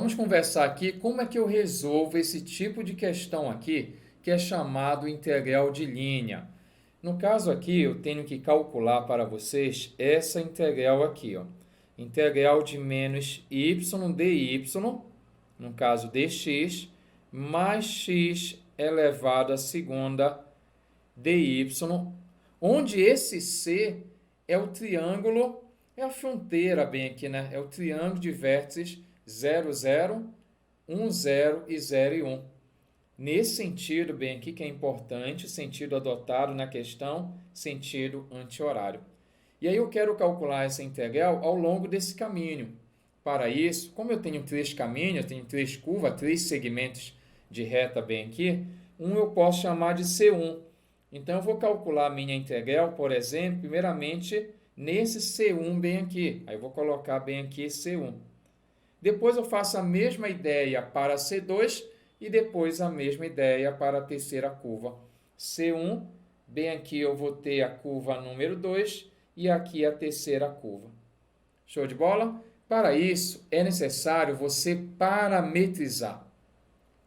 Vamos conversar aqui como é que eu resolvo esse tipo de questão aqui, que é chamado integral de linha. No caso aqui, eu tenho que calcular para vocês essa integral aqui, ó. Integral de menos y dy, no caso dx, mais x elevado à segunda dy, onde esse c é o triângulo, é a fronteira bem aqui, né? É o triângulo de vértices 0, 0, 1, 0 e 0 e 1. Nesse sentido, bem aqui, que é importante, o sentido adotado na questão, sentido anti-horário. E aí eu quero calcular essa integral ao longo desse caminho. Para isso, como eu tenho três caminhos, eu tenho três curvas, três segmentos de reta bem aqui, um eu posso chamar de C1. Então, eu vou calcular a minha integral, por exemplo, primeiramente nesse C1 bem aqui. Aí eu vou colocar bem aqui C1. Depois eu faço a mesma ideia para C2 e depois a mesma ideia para a terceira curva. C1, bem aqui eu vou ter a curva número 2 e aqui a terceira curva. Show de bola? Para isso, é necessário você parametrizar.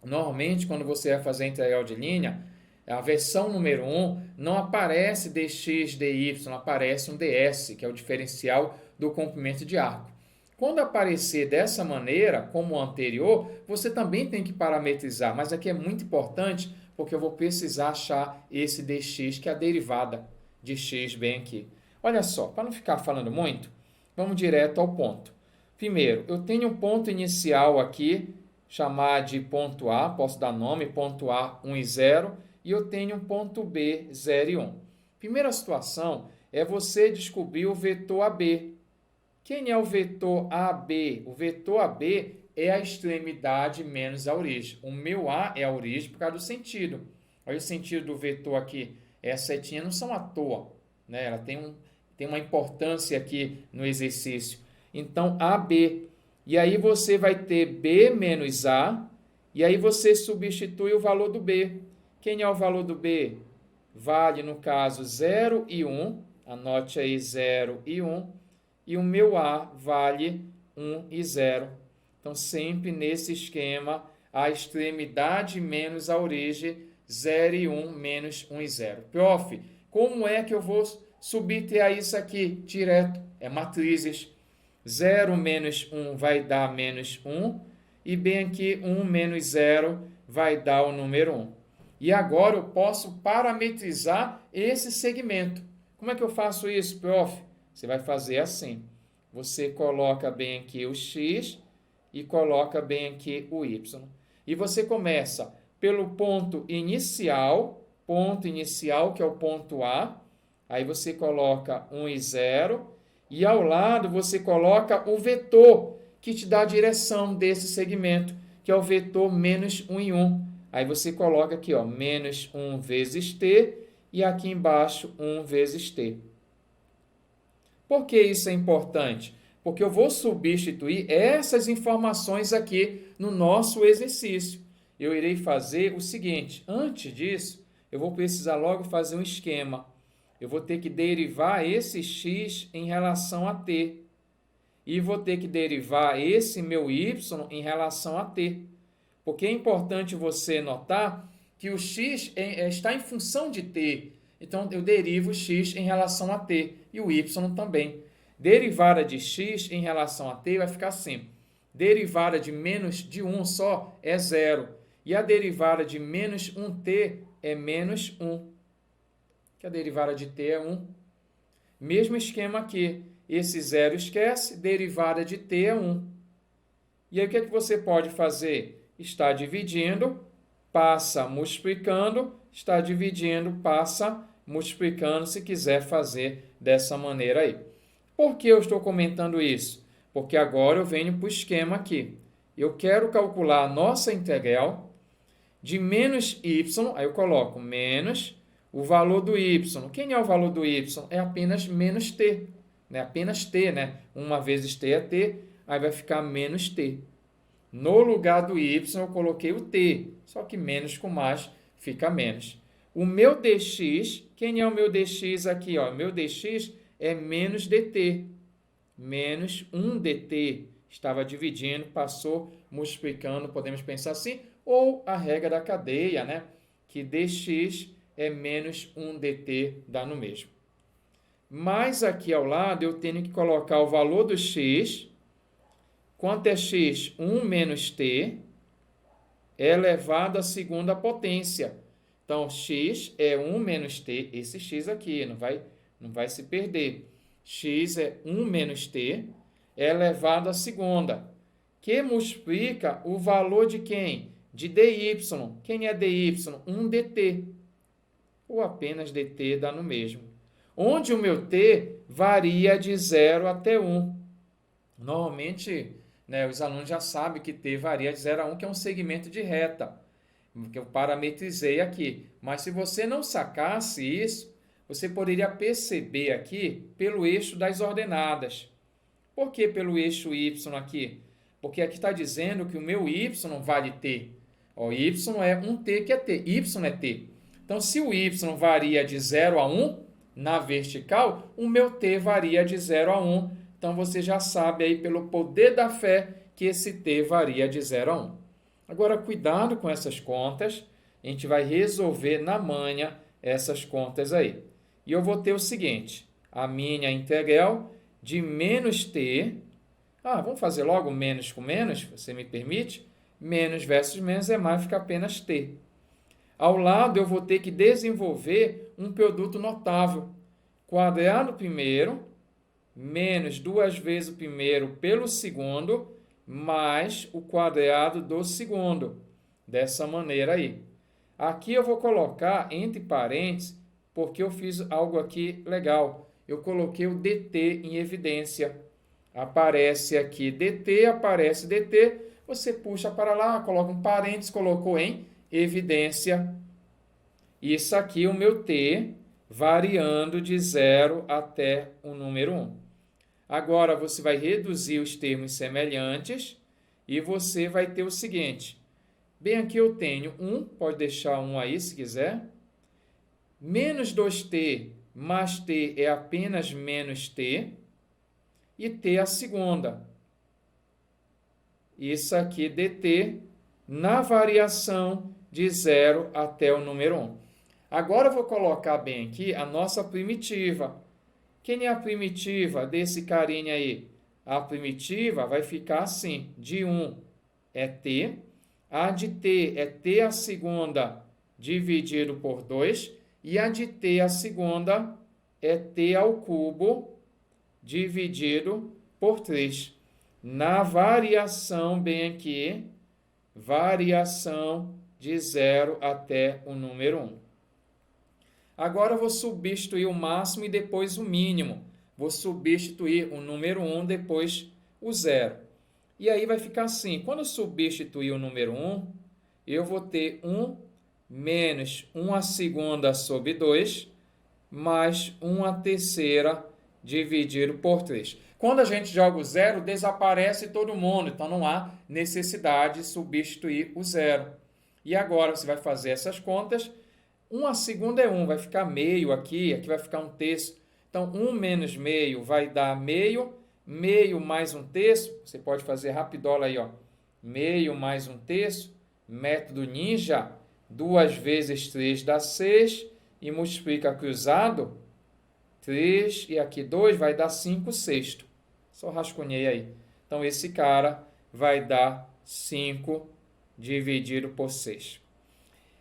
Normalmente, quando você vai fazer a integral de linha, a versão número 1 não aparece dx, dy, aparece um ds, que é o diferencial do comprimento de arco. Quando aparecer dessa maneira, como o anterior, você também tem que parametrizar, mas aqui é muito importante porque eu vou precisar achar esse dx, que é a derivada de x bem aqui. Olha só, para não ficar falando muito, vamos direto ao ponto. Primeiro, eu tenho um ponto inicial aqui, chamar de ponto A, posso dar nome, ponto A 1 e 0, e eu tenho um ponto B 0 e 1. Primeira situação é você descobrir o vetor AB. Quem é o vetor AB? O vetor AB é a extremidade menos a origem. O meu A é a origem por causa do sentido. Olha o sentido do vetor aqui. Essa setinha não são à toa, né? Ela tem uma importância aqui no exercício. Então, AB. E aí você vai ter B menos A, e aí você substitui o valor do B. Quem é o valor do B? Vale, no caso, 0 e 1. Anote aí 0 e 1. E o meu A vale 1 e 0. Então, sempre nesse esquema, a extremidade menos a origem, 0 e 1 menos 1 e 0. Prof, como é que eu vou subtrair isso aqui direto? É matrizes. 0 menos 1 vai dar menos 1. E bem aqui, 1 menos 0 vai dar o número 1. E agora eu posso parametrizar esse segmento. Como é que eu faço isso, prof? Você vai fazer assim. Você coloca bem aqui o x e coloca bem aqui o y. E você começa pelo ponto inicial, que é o ponto A. Aí você coloca 1 e 0. E ao lado você coloca o vetor que te dá a direção desse segmento, que é o vetor menos 1 e 1. Aí você coloca aqui, ó, menos 1 vezes t e aqui embaixo 1 vezes t. Por que isso é importante? Porque eu vou substituir essas informações aqui no nosso exercício. Eu irei fazer o seguinte, antes disso, eu vou precisar logo fazer um esquema. Eu vou ter que derivar esse x em relação a t. E vou ter que derivar esse meu y em relação a t. Porque é importante você notar que o x está em função de t. Então, eu derivo o x em relação a t e o y também. Derivada de x em relação a t vai ficar assim. Derivada de menos de 1 só é 0. E a derivada de menos 1t é menos 1. Que a derivada de t é 1. Mesmo esquema aqui. Esse 0 esquece, derivada de t é 1. E aí o que é que você pode fazer? Está dividindo, passa multiplicando, está dividindo, passa multiplicando, se quiser fazer dessa maneira aí. Por que eu estou comentando isso? Porque agora eu venho para o esquema aqui. Eu quero calcular a nossa integral de menos y, aí eu coloco menos o valor do y. Quem é o valor do y? É apenas menos t. Né? Apenas t, né? 1 vezes t é t, aí vai ficar menos t. No lugar do y, eu coloquei o t, só que menos com mais fica menos. O meu dx, quem é o meu dx aqui? Ó? O meu dx é menos dt, menos 1 dt. estava dividindo, passou multiplicando, podemos pensar assim, ou a regra da cadeia, né? Que dx é menos 1dt, dá no mesmo. Mas aqui ao lado eu tenho que colocar o valor do x. Quanto é x? 1 menos t elevado à segunda potência. Então, x é 1 menos t, esse x aqui, não vai se perder. X é 1 menos t elevado à segunda, que multiplica o valor de quem? De dy. Quem é dy? 1dt. Ou apenas dt dá no mesmo. Onde o meu t varia de 0 até 1. Normalmente, né, os alunos já sabem que t varia de 0 a 1, que é um segmento de reta, que eu parametrizei aqui. Mas se você não sacasse isso, você poderia perceber aqui pelo eixo das ordenadas. Por que pelo eixo y aqui? Porque aqui está dizendo que o meu y vale t. O y é um t que é t, y é t. Então, se o y varia de 0 a 1 na vertical, o meu t varia de 0 a 1. Então, você já sabe aí pelo poder da fé que esse t varia de 0 a 1. Agora, cuidado com essas contas. A gente vai resolver na manha essas contas aí. E eu vou ter o seguinte, a minha integral de menos t. Vamos fazer logo menos com menos, você me permite? Menos versus menos é mais, fica apenas t. Ao lado, eu vou ter que desenvolver um produto notável. Quadrado primeiro, menos 2 vezes o primeiro pelo segundo, mais o quadrado do segundo. Dessa maneira aí. Aqui eu vou colocar entre parênteses, porque eu fiz algo aqui legal. Eu coloquei o dt em evidência. Aparece aqui dt, aparece dt. Você puxa para lá, coloca um parênteses, colocou em evidência. Isso aqui é o meu t, variando de 0 até o número 1. Agora, você vai reduzir os termos semelhantes e você vai ter o seguinte. Bem, aqui eu tenho 1, pode deixar 1 aí se quiser. Menos 2t mais t é apenas menos t. E t a segunda. Isso aqui dt na variação de 0 até o número 1. Agora eu vou colocar bem aqui a nossa primitiva. Quem é a primitiva desse carinha aí? A primitiva vai ficar assim, de 1 é t, a de t é t a segunda dividido por 2, e a de t a segunda é t ao cubo dividido por 3. Na variação bem aqui, variação de 0 até o número 1. Agora eu vou substituir o máximo e depois o mínimo. Vou substituir o número 1, depois o 0. E aí vai ficar assim. Quando eu substituir o número 1, eu vou ter 1 menos 1 a segunda sobre 2, mais 1 a terceira dividido por 3. Quando a gente joga o 0, desaparece todo mundo. Então, não há necessidade de substituir o 0. E agora, você vai fazer essas contas. 1 a segunda é 1, vai ficar meio aqui vai ficar 1/3. Então, 1 menos meio vai dar meio. Meio mais 1/3, você pode fazer rapidola aí, ó. Meio mais 1/3, método ninja, 2 vezes 3 dá 6, e multiplica cruzado, 3 e aqui 2 vai dar 5/6. Só rascunhei aí. Então, esse cara vai dar 5 dividido por 6.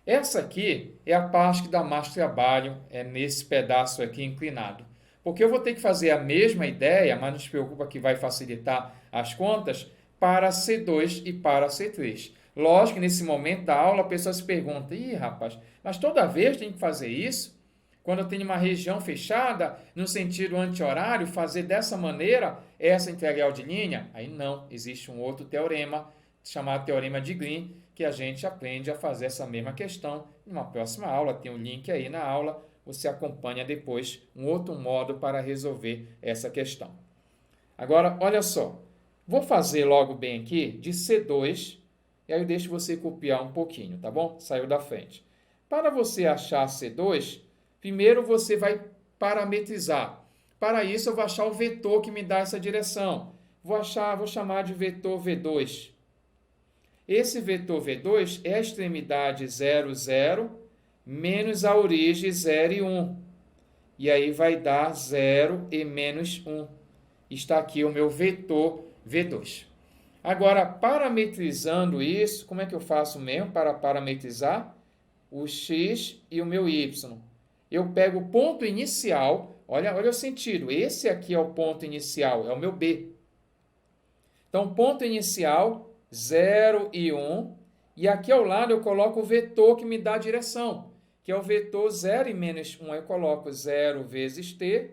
Essa aqui é a parte que dá mais trabalho, é nesse pedaço aqui inclinado. Porque eu vou ter que fazer a mesma ideia, mas não se preocupa que vai facilitar as contas, para C2 e para C3. Lógico que nesse momento da aula a pessoa se pergunta, rapaz, mas toda vez tem que fazer isso? Quando eu tenho uma região fechada, no sentido anti-horário, fazer dessa maneira essa integral de linha? Aí não, existe um outro teorema, chamado Teorema de Green, que a gente aprende a fazer essa mesma questão em uma próxima aula. Tem um link aí na aula, você acompanha depois um outro modo para resolver essa questão. Agora, olha só, vou fazer logo bem aqui de C2, e aí eu deixo você copiar um pouquinho, tá bom? Saiu da frente. Para você achar C2, primeiro você vai parametrizar. Para isso, eu vou achar o vetor que me dá essa direção. vou chamar de vetor V2. Esse vetor V2 é a extremidade 0, 0, menos a origem 0 e 1. E aí vai dar 0 e menos 1. Está aqui o meu vetor V2. Agora, parametrizando isso, como é que eu faço mesmo para parametrizar? O x e o meu y. Eu pego o ponto inicial, olha o sentido, esse aqui é o ponto inicial, é o meu B. Então, ponto inicial, 0 e 1, e aqui ao lado eu coloco o vetor que me dá a direção, que é o vetor 0 e menos 1. Eu coloco 0 vezes t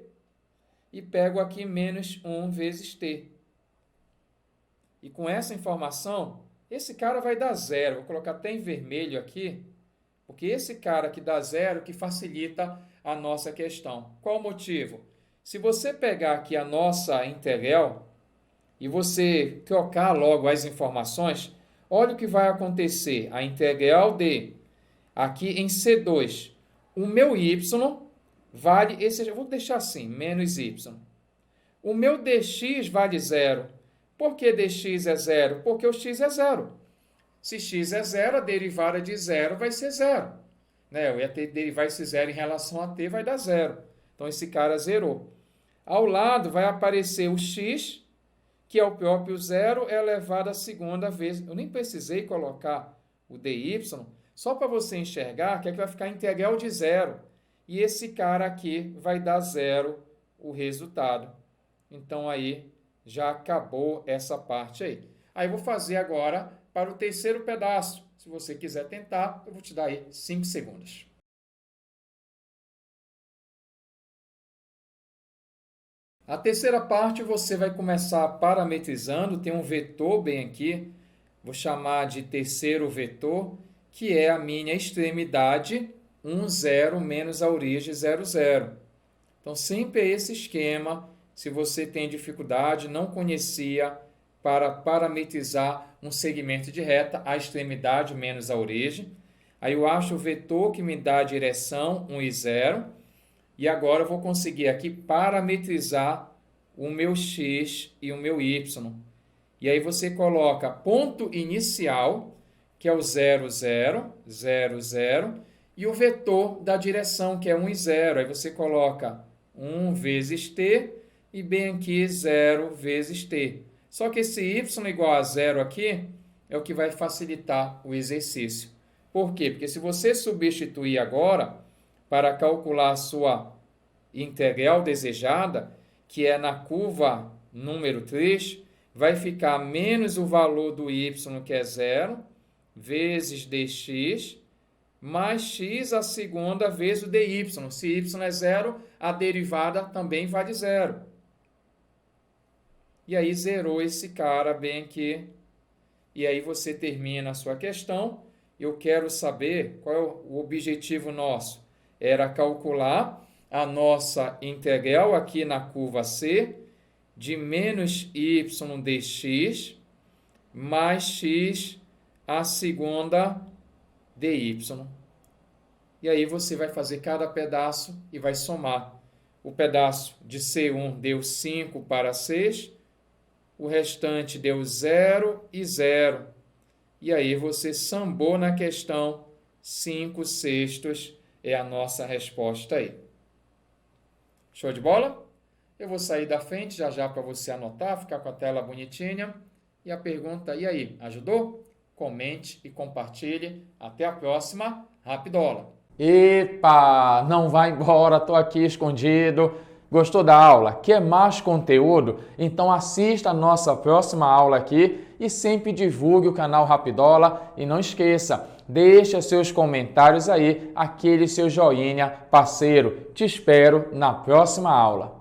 e pego aqui menos 1 vezes t. E com essa informação, esse cara vai dar 0. Vou colocar até em vermelho aqui, porque esse cara que dá 0 que facilita a nossa questão. Qual o motivo? Se você pegar aqui a nossa integral e você trocar logo as informações, olha o que vai acontecer. A integral de, aqui em C2, o meu y vale, eu vou deixar assim, menos y. O meu dx vale 0. Por que dx é 0? Porque o x é 0. Se x é 0, a derivada de 0 vai ser 0. Né? Eu ia ter que derivar esse 0 em relação a t, vai dar 0. Então, esse cara zerou. Ao lado vai aparecer o x, que é o próprio 0, elevado à segunda vez. Eu nem precisei colocar o dy, só para você enxergar que aqui vai ficar a integral de 0. E esse cara aqui vai dar 0 o resultado. Então, aí já acabou essa parte aí. Aí, eu vou fazer agora para o terceiro pedaço. Se você quiser tentar, eu vou te dar aí 5 segundos. A terceira parte você vai começar parametrizando, tem um vetor bem aqui, vou chamar de terceiro vetor, que é a minha extremidade 1, 0 menos a origem 0, 0. Então, sempre é esse esquema, se você tem dificuldade, não conhecia, para parametrizar um segmento de reta, a extremidade menos a origem. Aí eu acho o vetor que me dá a direção 1 e 0. E agora eu vou conseguir aqui parametrizar o meu x e o meu y. E aí você coloca ponto inicial, que é o 0, 0, 0, 0, e o vetor da direção, que é 1 e 0. Aí você coloca 1 vezes t e bem aqui 0 vezes t. Só que esse y igual a 0 aqui é o que vai facilitar o exercício. Por quê? Porque se você substituir agora para calcular a sua integral desejada, que é na curva número 3, vai ficar menos o valor do y, que é 0, vezes dx, mais x a segunda vezes o dy. Se y é 0, a derivada também vale 0. E aí zerou esse cara bem aqui. E aí você termina a sua questão. Eu quero saber qual é o objetivo nosso. Era calcular a nossa integral aqui na curva C de menos y dx mais x a segunda dy. E aí você vai fazer cada pedaço e vai somar. O pedaço de C1 deu 5 para 6, o restante deu 0 e 0. E aí você sambou na questão, 5/6 é a nossa resposta aí. Show de bola? Eu vou sair da frente já para você anotar, ficar com a tela bonitinha. E a pergunta, e aí, ajudou? Comente e compartilhe. Até a próxima, Rapidola! Epa, não vai embora, estou aqui escondido. Gostou da aula? Quer mais conteúdo? Então assista a nossa próxima aula aqui e sempre divulgue o canal Rapidola. E não esqueça, deixa seus comentários aí, aquele seu joinha parceiro. Te espero na próxima aula.